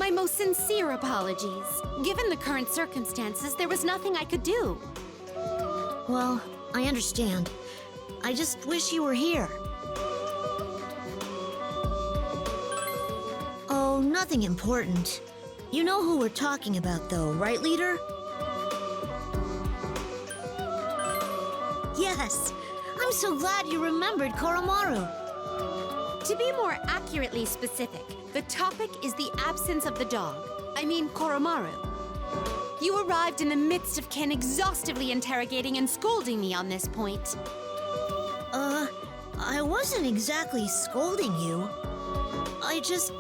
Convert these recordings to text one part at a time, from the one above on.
My most sincere apologies. Given the current circumstances, there was nothing I could do. Well, I understand. I just wish you were here. Oh, nothing important. You know who we're talking about, though, right, Leader? Yes! I'm so glad you remembered Koromaru. To be more accurately specific, the topic is the absence of the dog. I mean, Koromaru. You arrived in the midst of Ken exhaustively interrogating and scolding me on this point. I wasn't exactly scolding you. I just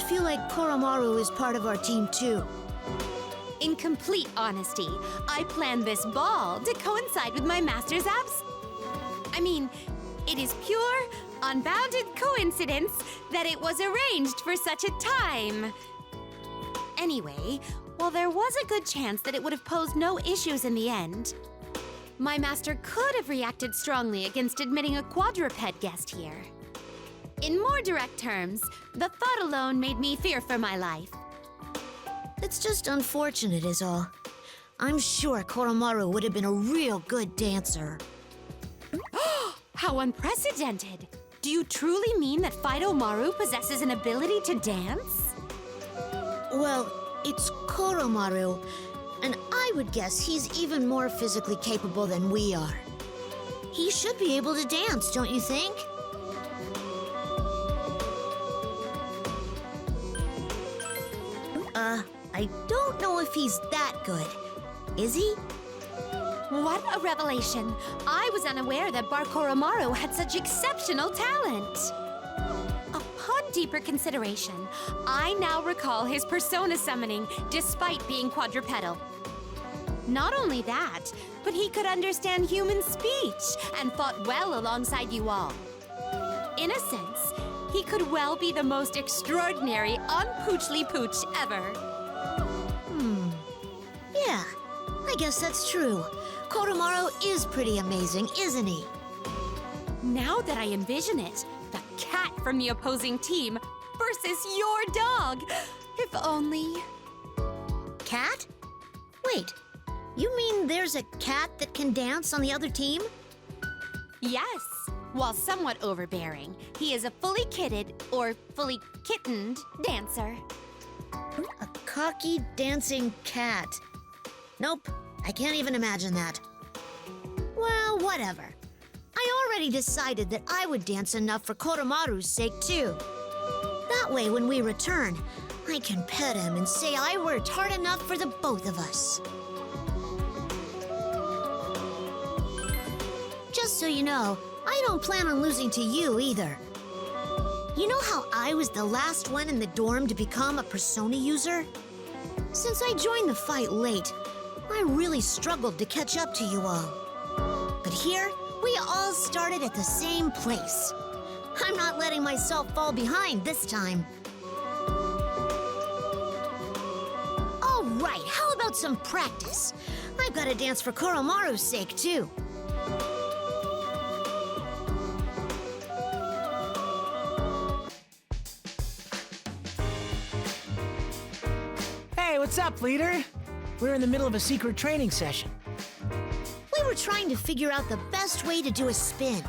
feel like Koromaru is part of our team, too. In complete honesty, I planned this ball to coincide with my master's absence. I mean, it is pure, unbounded coincidence that it was arranged for such a time. Anyway, while there was a good chance that it would have posed no issues in the end, my master could have reacted strongly against admitting a quadruped guest here. In more direct terms, the thought alone made me fear for my life. It's just unfortunate is all. I'm sure Koromaru would have been a real good dancer. How unprecedented! Do you truly mean that Fido Maru possesses an ability to dance? Well, it's Koromaru, and I would guess he's even more physically capable than we are. He should be able to dance, don't you think? I don't know if he's that good. Is he? What a revelation! I was unaware that Bar Koromaru had such exceptional talent. Upon deeper consideration, I now recall his persona summoning despite being quadrupedal. Not only that, but he could understand human speech and fought well alongside you all. In a sense, he could well be the most extraordinary unpoochly pooch ever. Yeah, I guess that's true. Koromaru is pretty amazing, isn't he? Now that I envision it, the cat from the opposing team versus your dog. If only... Cat? Wait, you mean there's a cat that can dance on the other team? Yes. While somewhat overbearing, he is a fully kitted, or fully kittened, dancer. A cocky, dancing cat. Nope, I can't even imagine that. Well, whatever. I already decided that I would dance enough for Koromaru's sake, too. That way, when we return, I can pet him and say I worked hard enough for the both of us. Just so you know, I don't plan on losing to you either. You know how I was the last one in the dorm to become a persona user? Since I joined the fight late, I really struggled to catch up to you all. But here, we all started at the same place. I'm not letting myself fall behind this time. All right, how about some practice? I've got to dance for Koromaru's sake, too. Hey, what's up, leader? We're in the middle of a secret training session. We were trying to figure out the best way to do a spin.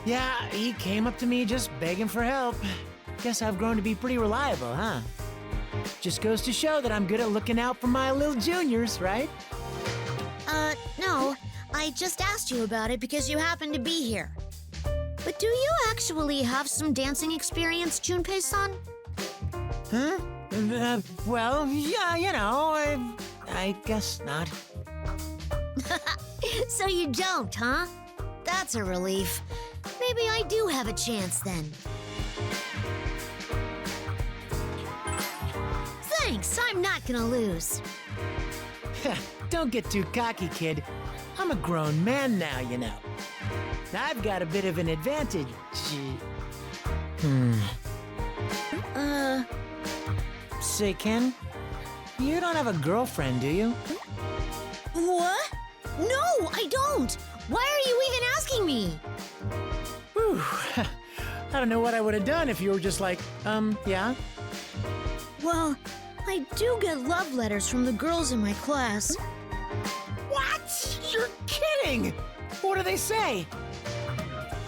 Yeah, he came up to me just begging for help. Guess I've grown to be pretty reliable, huh? Just goes to show that I'm good at looking out for my little juniors, right? No. I just asked you about it because you happen to be here. But do you actually have some dancing experience, Junpei-san? Huh? Well, yeah, you know, I guess not. So you don't, huh? That's a relief. Maybe I do have a chance then. Thanks, I'm not gonna lose. Don't get too cocky, kid. I'm a grown man now, you know. I've got a bit of an advantage. Say, Ken, you don't have a girlfriend, do you? What? No, I don't! Why are you even asking me? Whew. I don't know what I would have done if you were just like, yeah? Well, I do get love letters from the girls in my class. What? You're kidding! What do they say?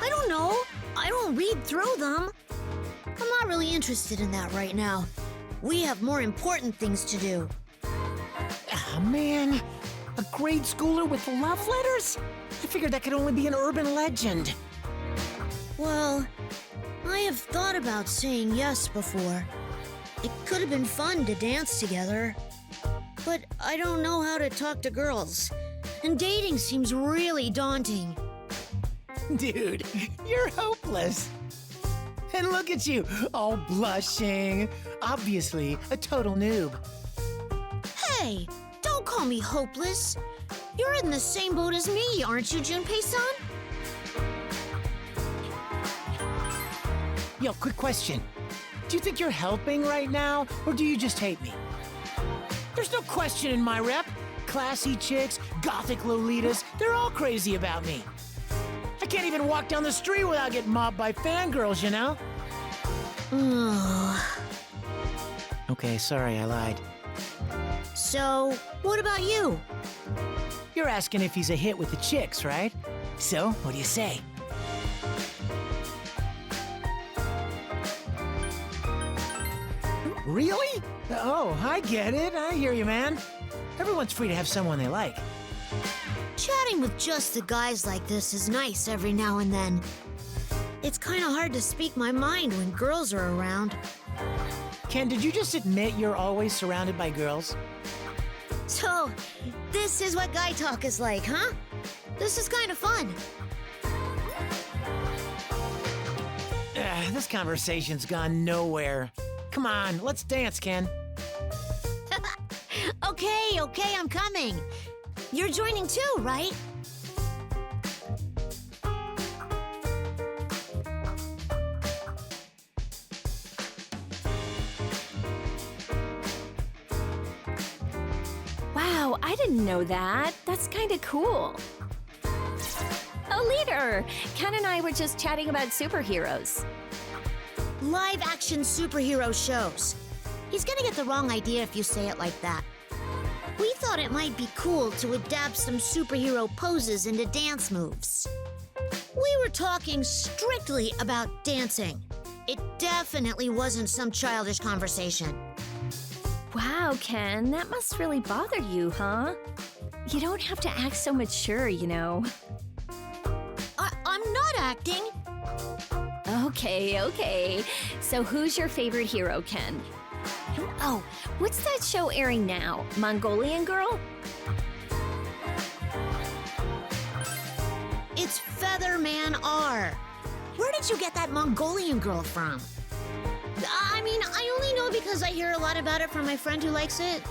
I don't know. I don't read through them. I'm not really interested in that right now. We have more important things to do. Oh, man. A grade schooler with love letters? I figured that could only be an urban legend. Well, I have thought about saying yes before. It could have been fun to dance together. But I don't know how to talk to girls. And dating seems really daunting. Dude, you're hopeless. And look at you, all blushing. Obviously, a total noob. Hey, don't call me hopeless. You're in the same boat as me, aren't you, Junpei-san? Yo, quick question. Do you think you're helping right now, or do you just hate me? There's no question in my rep. Classy chicks, gothic lolitas, they're all crazy about me. I can't even walk down the street without getting mobbed by fangirls, you know? Okay, sorry, I lied. So, what about you? You're asking if he's a hit with the chicks, right? So, what do you say? Really? Oh, I get it. I hear you, man. Everyone's free to have someone they like. Chatting with just the guys like this is nice every now and then. It's kind of hard to speak my mind when girls are around. Ken, did you just admit you're always surrounded by girls? So, this is what guy talk is like, huh? This is kind of fun. This conversation's gone nowhere. Come on, let's dance, Ken. Okay, I'm coming. You're joining too, right? Wow, I didn't know that. That's kind of cool. Oh, leader! Ken and I were just chatting about superheroes. Live-action superhero shows. He's gonna get the wrong idea if you say it like that. We thought it might be cool to adapt some superhero poses into dance moves. We were talking strictly about dancing. It definitely wasn't some childish conversation. Wow, Ken, that must really bother you, huh? You don't have to act so mature, you know. I'm not acting. Okay. So who's your favorite hero, Ken? Oh, what's that show airing now? Mongolian Girl? It's Featherman R. Where did you get that Mongolian Girl from? I only know because I hear a lot about it from my friend who likes it.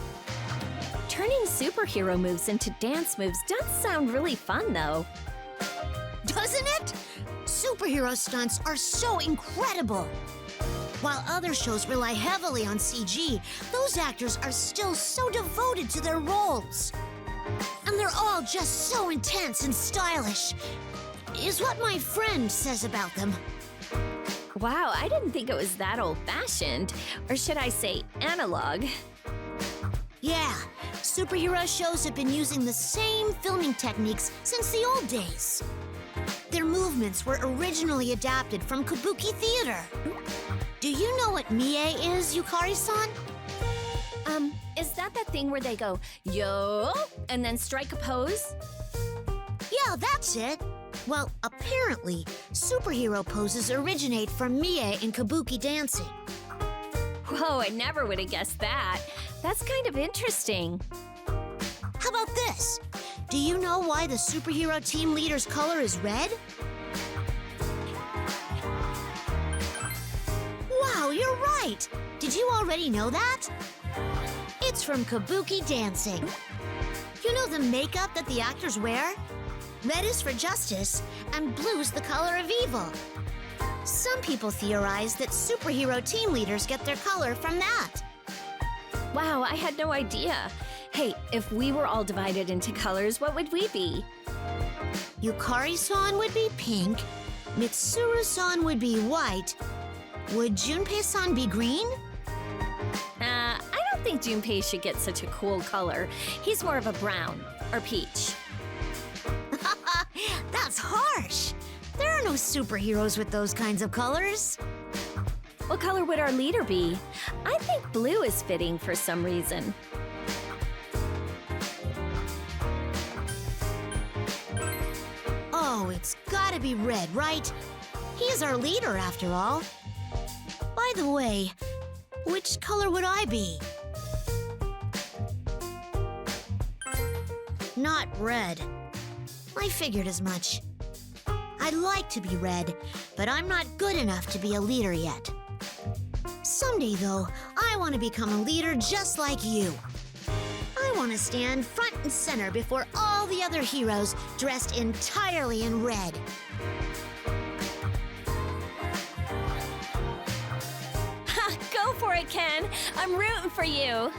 Turning superhero moves into dance moves does sound really fun, though. Doesn't it? Superhero stunts are so incredible. While other shows rely heavily on CG, those actors are still so devoted to their roles. And they're all just so intense and stylish, is what my friend says about them. Wow, I didn't think it was that old-fashioned. Or should I say analog? Yeah, superhero shows have been using the same filming techniques since the old days. Their movements were originally adapted from kabuki theater. Do you know what mie is, Yukari-san? Is that thing where they go, yo, and then strike a pose? Yeah, that's it. Well, apparently, superhero poses originate from mie in kabuki dancing. Whoa, I never would have guessed that. That's kind of interesting. How about this? Do you know why the superhero team leader's color is red? Wow, you're right! Did you already know that? It's from kabuki dancing. You know the makeup that the actors wear? Red is for justice, and blue's the color of evil. Some people theorize that superhero team leaders get their color from that. Wow, I had no idea. Hey, if we were all divided into colors, what would we be? Yukari-san would be pink, Mitsuru-san would be white. Would Junpei-san be green? think Junpei should get such a cool color. He's more of a brown or peach. That's harsh. There are no superheroes with those kinds of colors. What color would our leader be? I think blue is fitting for some reason. Oh, it's gotta be red, right? He's our leader, after all. By the way, which color would I be? Not red. I figured as much. I'd like to be red, but I'm not good enough to be a leader yet. Someday, though, I want to become a leader just like you. I want to stand front and center before all the other heroes dressed entirely in red. Ha! Go for it, Ken! I'm rooting for you!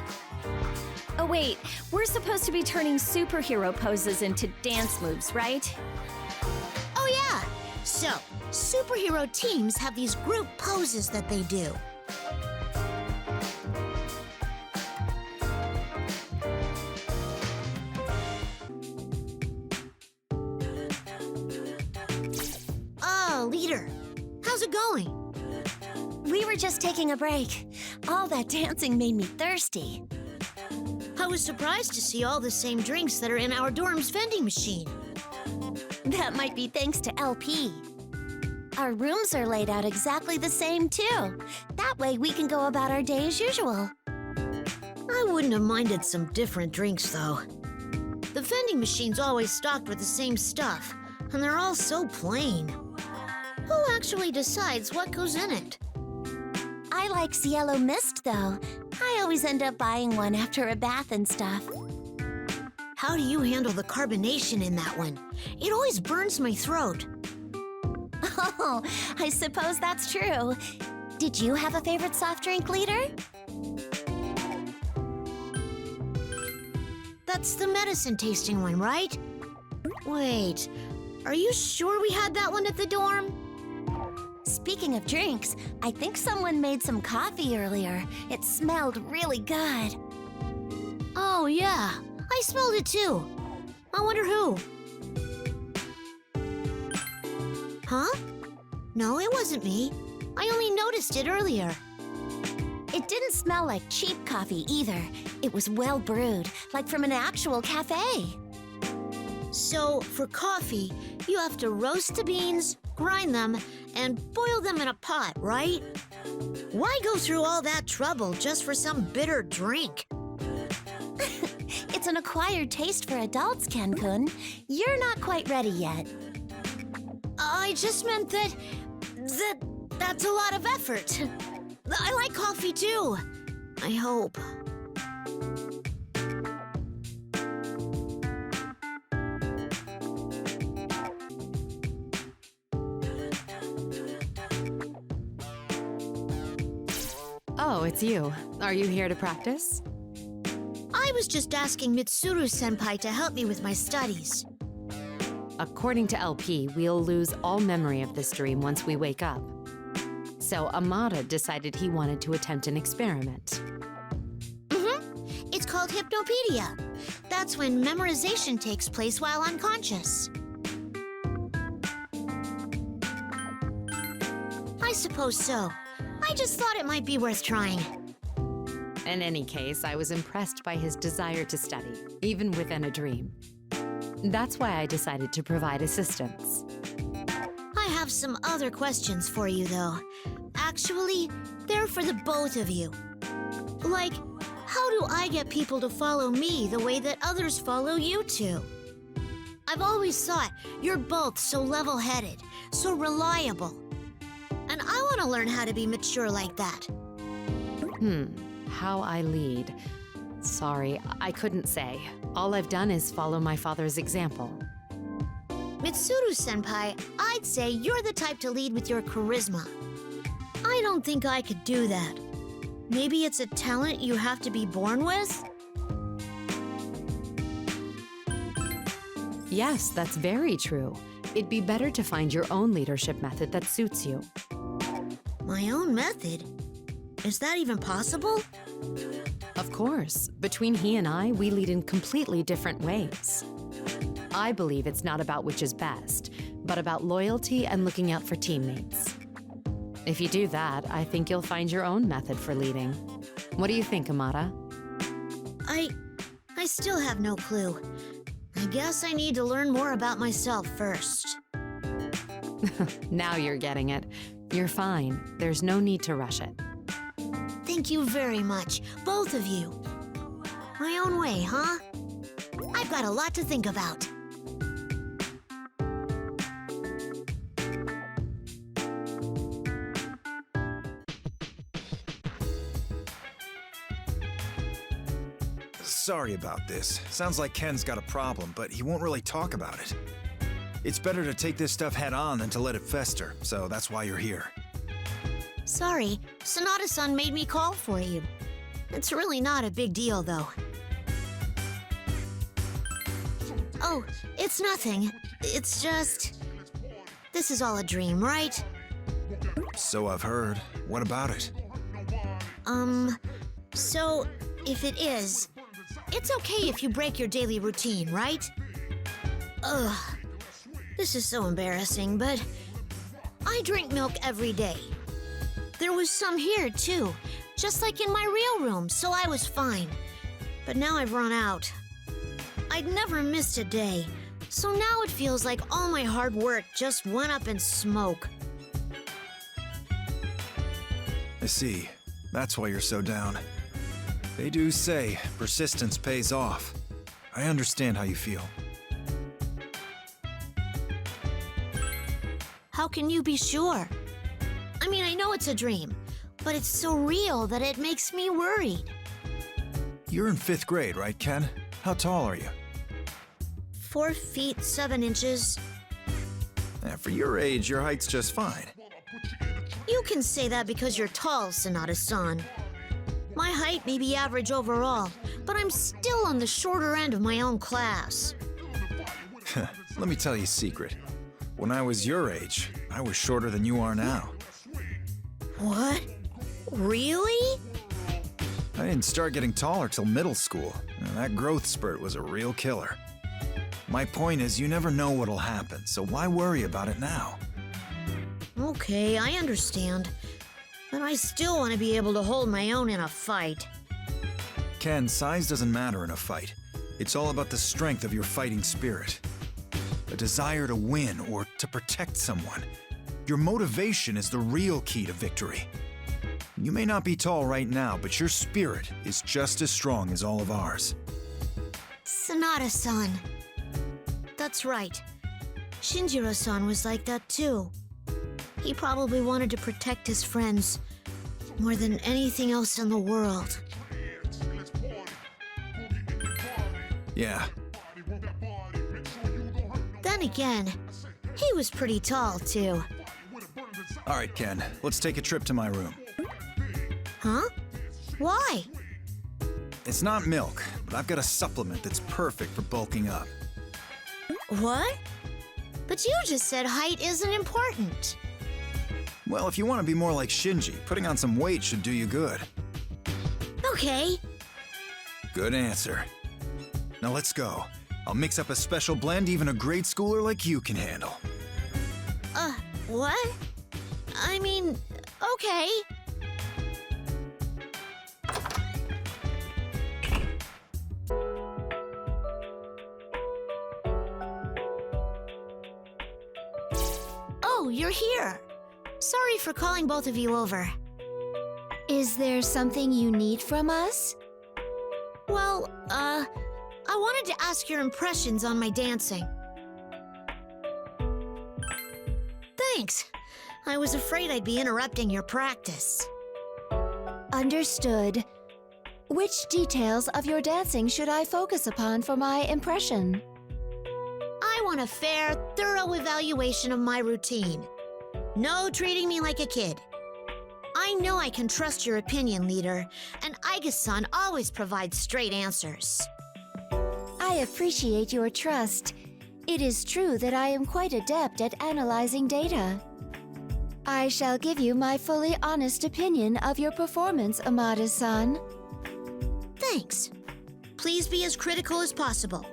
Oh wait, we're supposed to be turning superhero poses into dance moves, right? Oh yeah! So, superhero teams have these group poses that they do. Oh, leader. How's it going? We were just taking a break. All that dancing made me thirsty. I was surprised to see all the same drinks that are in our dorm's vending machine. That might be thanks to LP. Our rooms are laid out exactly the same, too. That way we can go about our day as usual. I wouldn't have minded some different drinks, though. The vending machine's always stocked with the same stuff, and they're all so plain. Who actually decides what goes in it? I like Cielo Mist, though. I always end up buying one after a bath and stuff. How do you handle the carbonation in that one? It always burns my throat. Oh, I suppose that's true. Did you have a favorite soft drink, leader? That's the medicine tasting one, right? Wait, are you sure we had that one at the dorm? Speaking of drinks, I think someone made some coffee earlier. It smelled really good. Oh, yeah. I smelled it too. I wonder who. Huh? No, it wasn't me. I only noticed it earlier. It didn't smell like cheap coffee either. It was well brewed, like from an actual cafe. So, for coffee, you have to roast the beans, grind them, and boil them in a pot, right? Why go through all that trouble just for some bitter drink? It's an acquired taste for adults, Ken-kun. You're not quite ready yet. I just meant that's a lot of effort. I like coffee too. I hope. Oh, it's you. Are you here to practice? I was just asking Mitsuru-senpai to help me with my studies. According to LP, we'll lose all memory of this dream once we wake up. So Amada decided he wanted to attempt an experiment. It's called hypnopedia. That's when memorization takes place while unconscious. I suppose so. I just thought it might be worth trying. In any case, I was impressed by his desire to study, even within a dream. That's why I decided to provide assistance. I have some other questions for you, though. Actually, they're for the both of you. Like, how do I get people to follow me the way that others follow you two? I've always thought you're both so level-headed, so reliable. And I want to learn how to be mature like that. How I lead. Sorry, I couldn't say. All I've done is follow my father's example. Mitsuru-senpai, I'd say you're the type to lead with your charisma. I don't think I could do that. Maybe it's a talent you have to be born with? Yes, that's very true. It'd be better to find your own leadership method that suits you. My own method? Is that even possible? Of course, between he and I, we lead in completely different ways. I believe it's not about which is best, but about loyalty and looking out for teammates. If you do that, I think you'll find your own method for leading. What do you think, Amata? I still have no clue. I guess I need to learn more about myself first. Now you're getting it. You're fine. There's no need to rush it. Thank you very much, both of you. My own way, huh? I've got a lot to think about. Sorry about this. Sounds like Ken's got a problem, but he won't really talk about it. It's better to take this stuff head on than to let it fester, so that's why you're here. Sorry, Sonata-san made me call for you. It's really not a big deal, though. Oh, it's nothing. It's just... This is all a dream, right? So I've heard. What about it? So, if it is, it's okay if you break your daily routine, right? Ugh. This is so embarrassing, but I drink milk every day. There was some here, too, just like in my real room, so I was fine. But now I've run out. I'd never missed a day, so now it feels like all my hard work just went up in smoke. I see. That's why you're so down. They do say persistence pays off. I understand how you feel. How can you be sure? I mean, I know it's a dream, but it's so real that it makes me worried. You're in 5th grade, right, Ken? How tall are you? 4 feet 7 inches. For your age, your height's just fine. You can say that because you're tall, Sonata-san. My height may be average overall, but I'm still on the shorter end of my own class. Let me tell you a secret. When I was your age, I was shorter than you are now. What? Really? I didn't start getting taller till middle school. That growth spurt was a real killer. My point is, you never know what'll happen, so why worry about it now? Okay, I understand. But I still want to be able to hold my own in a fight. Ken, size doesn't matter in a fight. It's all about the strength of your fighting spirit. A desire to win or to protect someone. Your motivation is the real key to victory. You may not be tall right now, but your spirit is just as strong as all of ours. Sonata-san. That's right. Shinjiro-san was like that too. He probably wanted to protect his friends more than anything else in the world. Yeah. Then again, he was pretty tall too. All right, Ken, let's take a trip to my room. Huh? Why? It's not milk, but I've got a supplement that's perfect for bulking up. What? But you just said height isn't important. Well, if you want to be more like Shinji, putting on some weight should do you good. Okay. Good answer. Now let's go. I'll mix up a special blend even a grade schooler like you can handle. What? I mean, okay. Oh, you're here. Sorry for calling both of you over. Is there something you need from us? Well, I wanted to ask your impressions on my dancing. Thanks. I was afraid I'd be interrupting your practice. Understood. Which details of your dancing should I focus upon for my impression? I want a fair, thorough evaluation of my routine. No treating me like a kid. I know I can trust your opinion, leader, and Aiga-san always provides straight answers. I appreciate your trust. It is true that I am quite adept at analyzing data. I shall give you my fully honest opinion of your performance, Amada-san. Thanks. Please be as critical as possible.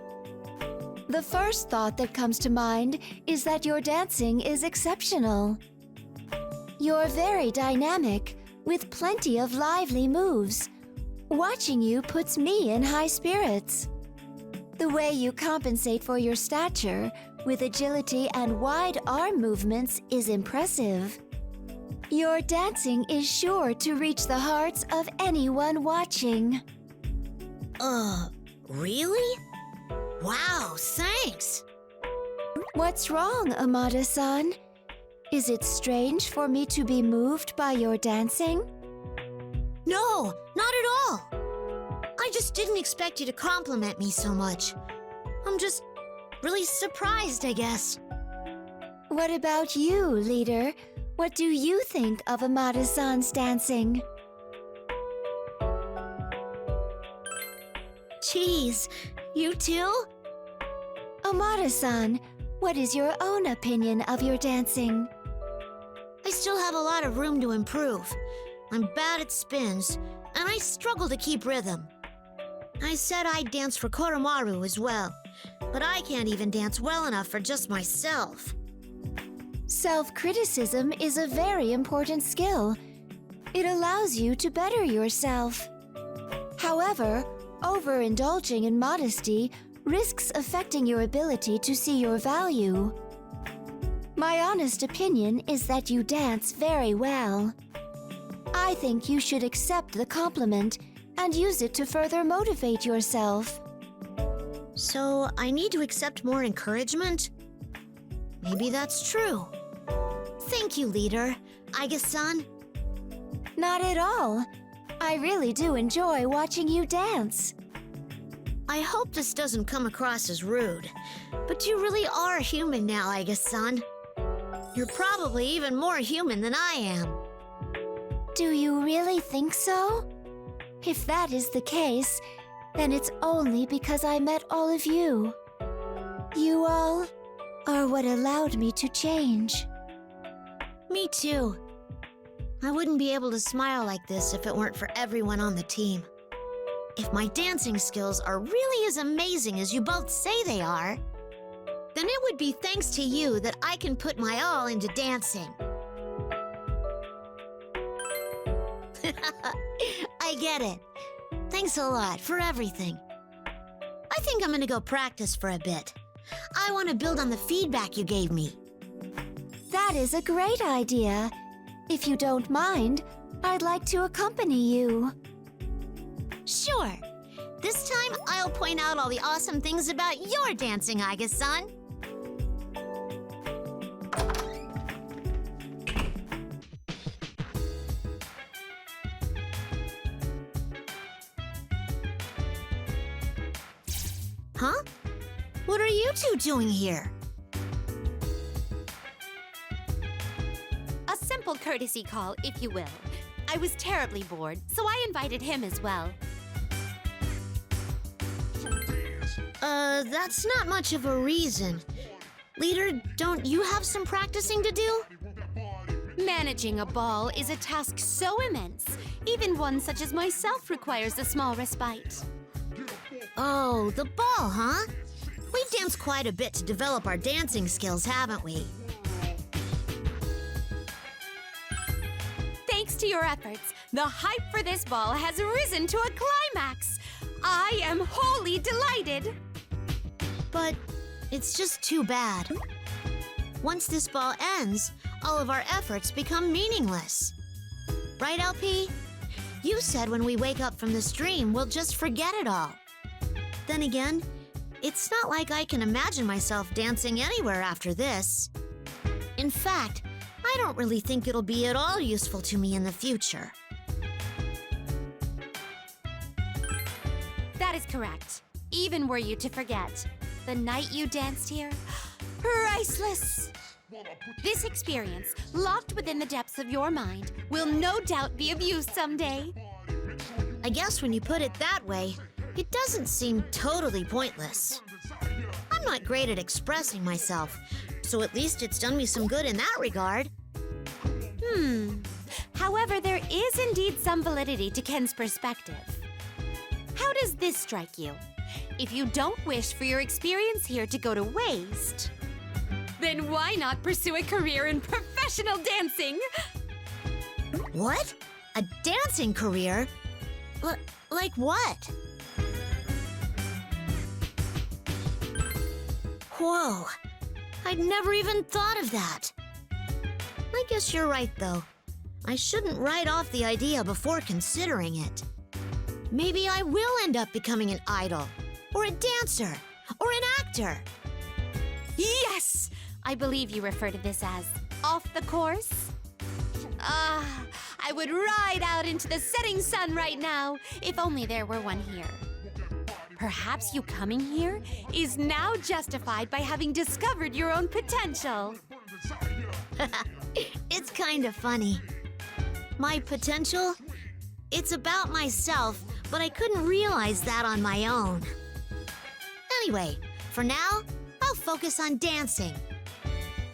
The first thought that comes to mind is that your dancing is exceptional. You're very dynamic, with plenty of lively moves. Watching you puts me in high spirits. The way you compensate for your stature with agility and wide arm movements is impressive. Your dancing is sure to reach the hearts of anyone watching. Really? Wow, thanks! What's wrong, Amada-san? Is it strange for me to be moved by your dancing? No, not at all! I just didn't expect you to compliment me so much. I'm just really surprised, I guess. What about you, leader? What do you think of Amada-san's dancing? Geez, you too? Amada-san, what is your own opinion of your dancing? I still have a lot of room to improve. I'm bad at spins, and I struggle to keep rhythm. I said I'd dance for Koromaru as well, but I can't even dance well enough for just myself. Self-criticism is a very important skill. It allows you to better yourself. However, overindulging in modesty risks affecting your ability to see your value. My honest opinion is that you dance very well. I think you should accept the compliment and use it to further motivate yourself. So I need to accept more encouragement? Maybe that's true. Thank you, leader. Aiga-san. Not at all. I really do enjoy watching you dance. I hope this doesn't come across as rude, but you really are human now, Aiga-san. You're probably even more human than I am. Do you really think so? If that is the case, then it's only because I met all of you. You all are what allowed me to change. Me too. I wouldn't be able to smile like this if it weren't for everyone on the team. If my dancing skills are really as amazing as you both say they are, then it would be thanks to you that I can put my all into dancing. I get it. Thanks a lot for everything. I think I'm gonna go practice for a bit. I want to build on the feedback you gave me. That is a great idea. If you don't mind, I'd like to accompany you. Sure. This time, I'll point out all the awesome things about your dancing, Aiga-san. Huh? What are you two doing here? A simple courtesy call, if you will. I was terribly bored, so I invited him as well. That's not much of a reason. Leader, don't you have some practicing to do? Managing a ball is a task so immense, even one such as myself requires a small respite. Oh, the ball, huh? We've danced quite a bit to develop our dancing skills, haven't we? Thanks to your efforts, the hype for this ball has risen to a climax. I am wholly delighted. But it's just too bad. Once this ball ends, all of our efforts become meaningless. Right, LP? You said when we wake up from this dream, we'll just forget it all. Then again, it's not like I can imagine myself dancing anywhere after this. In fact, I don't really think it'll be at all useful to me in the future. That is correct. Even were you to forget, the night you danced here, priceless. This experience, locked within the depths of your mind, will no doubt be of use someday. I guess when you put it that way, it doesn't seem totally pointless. I'm not great at expressing myself, so at least it's done me some good in that regard. However, there is indeed some validity to Ken's perspective. How does this strike you? If you don't wish for your experience here to go to waste, then why not pursue a career in professional dancing? What? A dancing career? Like what? Whoa, I'd never even thought of that. I guess you're right, though. I shouldn't write off the idea before considering it. Maybe I will end up becoming an idol, or a dancer, or an actor. Yes! I believe you refer to this as off the course. I would ride out into the setting sun right now, if only there were one here. Perhaps you coming here is now justified by having discovered your own potential. It's kind of funny. My potential? It's about myself, but I couldn't realize that on my own. Anyway, for now, I'll focus on dancing.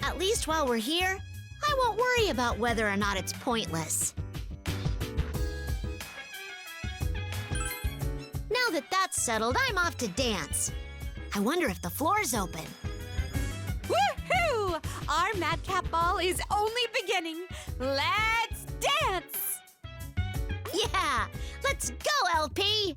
At least while we're here, I won't worry about whether or not it's pointless. Now that that's settled, I'm off to dance. I wonder if the floor's open. Woohoo! Our Madcap Ball is only beginning. Let's dance! Yeah, let's go, LP!